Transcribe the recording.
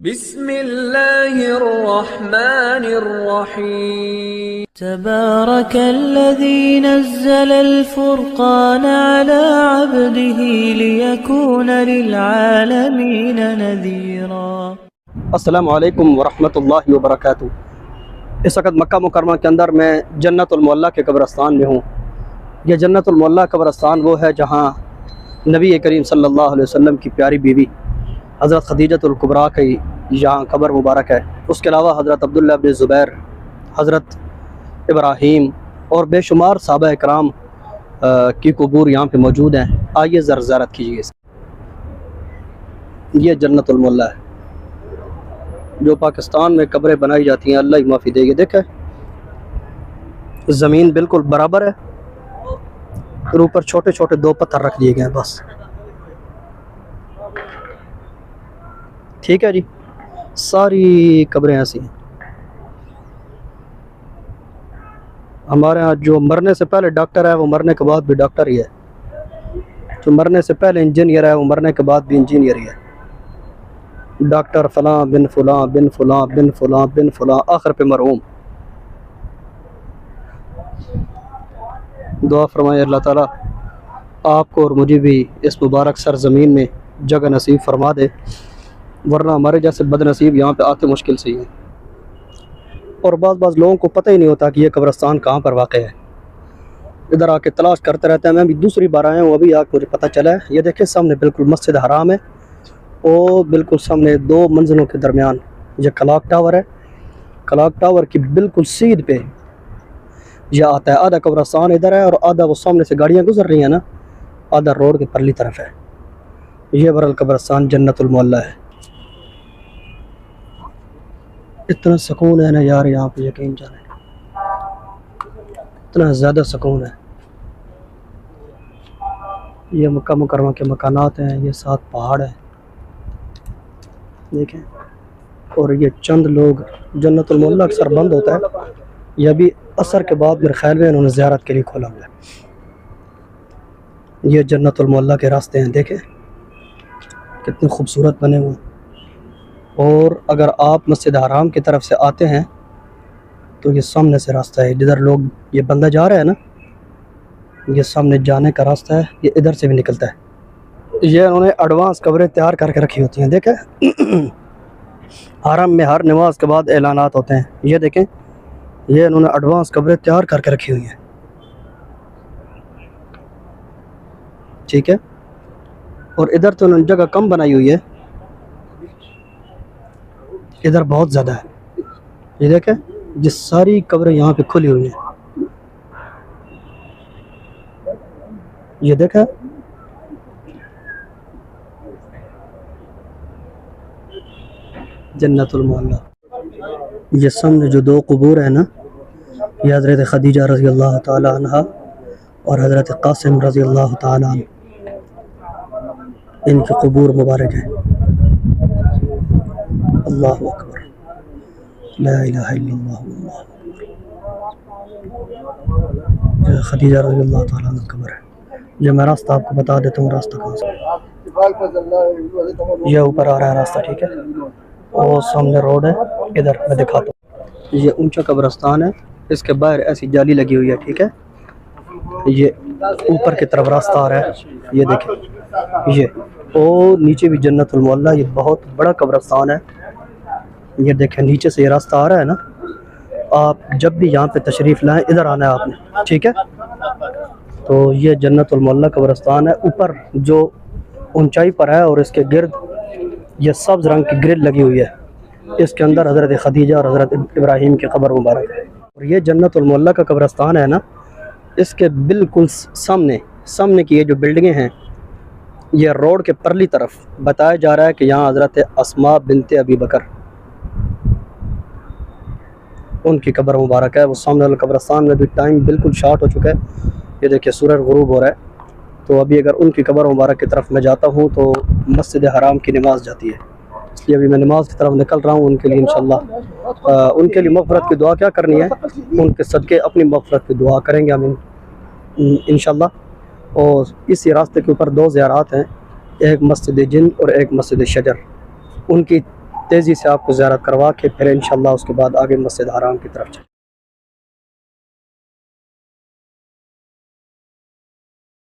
بسم اللہ الرحمن الرحیم تبارك الذي نزل الفرقان على عبده ليكون للعالمين نذيرا۔ السلام علیکم ورحمۃ اللہ وبرکاتہ۔ اس وقت مکہ مکرمہ کے اندر میں جنت المعلیٰ کے قبرستان میں ہوں۔ یہ جنت المعلیٰ قبرستان وہ ہے جہاں نبی کریم صلی اللہ علیہ وسلم کی پیاری بیوی حضرت خدیجۃ الکبریٰ کی یہاں قبر مبارک ہے۔ اس کے علاوہ حضرت عبداللہ بن زبیر، حضرت ابراہیم اور بے شمار صحابہ اکرام کی قبور یہاں پہ موجود ہیں۔ آئیے ذرا زیارت کیجیے۔ یہ جنت المعلیٰ ہے جو پاکستان میں قبریں بنائی جاتی ہیں، اللہ ہی معافی دے گی۔ دیکھیں زمین بالکل برابر ہے اور اوپر چھوٹے چھوٹے دو پتھر رکھ دیے گئے ہیں بس، ٹھیک ہے جی۔ ساری قبریں ایسی ہیں۔ ہمارے ہاں جو مرنے سے پہلے ڈاکٹر ہے وہ مرنے کے بعد بھی ڈاکٹر ہی ہے، جو مرنے سے پہلے انجینئر ہے وہ مرنے کے بعد بھی انجینئر ہی ہے۔ ڈاکٹر فلاں بن فلاں بن فلاں بن فلاں بن فلاں، آخر پہ مرحوم۔ دعا فرمائے اللہ تعالیٰ آپ کو اور مجھے بھی اس مبارک سرزمین میں جگہ نصیب فرما دے، ورنہ ہمارے جیسے بد نصیب یہاں پہ آتے مشکل سے ہی ہیں۔ اور بعض لوگوں کو پتہ ہی نہیں ہوتا کہ یہ قبرستان کہاں پر واقع ہے، ادھر آ کے تلاش کرتے رہتے ہیں۔ میں بھی دوسری بار آیا ہوں، ابھی آ کے مجھے پتہ چلا ہے۔ یہ دیکھیں سامنے بالکل مسجد حرام ہے، اور بالکل سامنے دو منزلوں کے درمیان یہ کلاک ٹاور ہے۔ کلاک ٹاور کی بالکل سیدھ پہ یہ آتا ہے۔ آدھا قبرستان ادھر ہے اور آدھا وہ سامنے سے گاڑیاں گزر رہی ہیں نا، آدھا روڈ کے پرلی طرف ہے۔ یہ برال قبرستان جنت المعلیٰ ہے۔ اتنا سکون ہے نا یار یہاں پہ، یقین جانے اتنا زیادہ سکون ہے۔ یہ مکہ مکرمہ کے مکانات ہیں، یہ 7 پہاڑ ہیں دیکھیں، اور یہ چند لوگ جنت المعلیٰ اکثر بند ہوتا ہے، یہ بھی عصر کے بعد میرے خیال میں انہوں نے زیارت کے لیے کھولا ہوا ہے۔ یہ جنت المعلیٰ کے راستے ہیں، دیکھیں کتنے خوبصورت بنے ہوئے ہیں۔ اور اگر آپ مسجد حرام کی طرف سے آتے ہیں تو یہ سامنے سے راستہ ہے، جدھر لوگ یہ بندہ جا رہا ہے نا، یہ سامنے جانے کا راستہ ہے، یہ ادھر سے بھی نکلتا ہے۔ یہ انہوں نے ایڈوانس قبریں تیار کر کے رکھی ہوتی ہیں، دیکھیں حرم میں ہر نماز کے بعد اعلانات ہوتے ہیں۔ یہ دیکھیں یہ انہوں نے ایڈوانس قبریں تیار کر کے رکھی ہوئی ہیں، ٹھیک ہے۔ اور ادھر تو انہوں نے جگہ کم بنائی ہوئی ہے، ادھر بہت زیادہ ہے۔ یہ دیکھیں یہ ساری قبریں یہاں پہ کھلی ہوئی ہیں، یہ دیکھیں جنت المعلیٰ۔ یہ سامنے جو 2 قبور ہیں نا، یہ حضرت خدیجہ رضی اللہ تعالی عنہ اور حضرت قاسم رضی اللہ تعالی عنہ، ان کی قبور مبارک ہیں۔ اللہ اکبر، لا الہ الا اللہ واللہ اکبر۔ یہ خدیجہ رضی اللہ تعالیٰ عنہ قبر ہے۔ یہ میں راستہ آپ کو بتا دیتا ہوں، راستہ کہاں سے۔ یہ اوپر آ رہا ہے راستہ، ٹھیک ہے، اور سامنے روڈ ہے، ادھر میں دکھاتا ہوں۔ یہ اونچا قبرستان ہے، اس کے باہر ایسی جالی لگی ہوئی ہے، ٹھیک ہے۔ یہ اوپر کی طرف راستہ آ رہا ہے، یہ دیکھیں یہ، اور نیچے بھی جنت المعلیٰ۔ یہ بہت بڑا قبرستان ہے، یہ دیکھیں نیچے سے یہ راستہ آ رہا ہے نا۔ آپ جب بھی یہاں پہ تشریف لائیں ادھر آنا ہے آپ نے، ٹھیک ہے۔ تو یہ جنت المعلیٰ قبرستان ہے، اوپر جو اونچائی پر ہے، اور اس کے گرد یہ سبز رنگ کی گرل لگی ہوئی ہے۔ اس کے اندر حضرت خدیجہ اور حضرت ابراہیم کی قبر مبارک ہے۔ اور یہ جنت المعلیٰ کا قبرستان ہے نا، اس کے بالکل سامنے کی یہ جو بلڈنگیں ہیں، یہ روڈ کے پرلی طرف بتایا جا رہا ہے کہ یہاں حضرت اسماء بنت ابی بکر ان کی قبر مبارک ہے۔ وہ سامنے والے قبرستان میں بھی ٹائم بالکل شارٹ ہو چکا ہے، یہ دیکھیں سورج غروب ہو رہا ہے۔ تو ابھی اگر ان کی قبر مبارک کی طرف میں جاتا ہوں تو مسجد حرام کی نماز جاتی ہے، اس لیے ابھی میں نماز کی طرف نکل رہا ہوں۔ ان کے لیے انشاءاللہ ان کے لیے مغفرت کی دعا کیا کرنی ہے، ان کے صدقے اپنی مغفرت کی دعا کریں گے ہم انشاءاللہ۔ اور اسی راستے کے اوپر 2 زیارات ہیں، ایک مسجد جن اور ایک مسجد شجر، ان کی تیزی سے آپ کو زیارت کروا کے پھر انشاءاللہ اس کے بعد آگے مسجد حرام کی طرف چلیں۔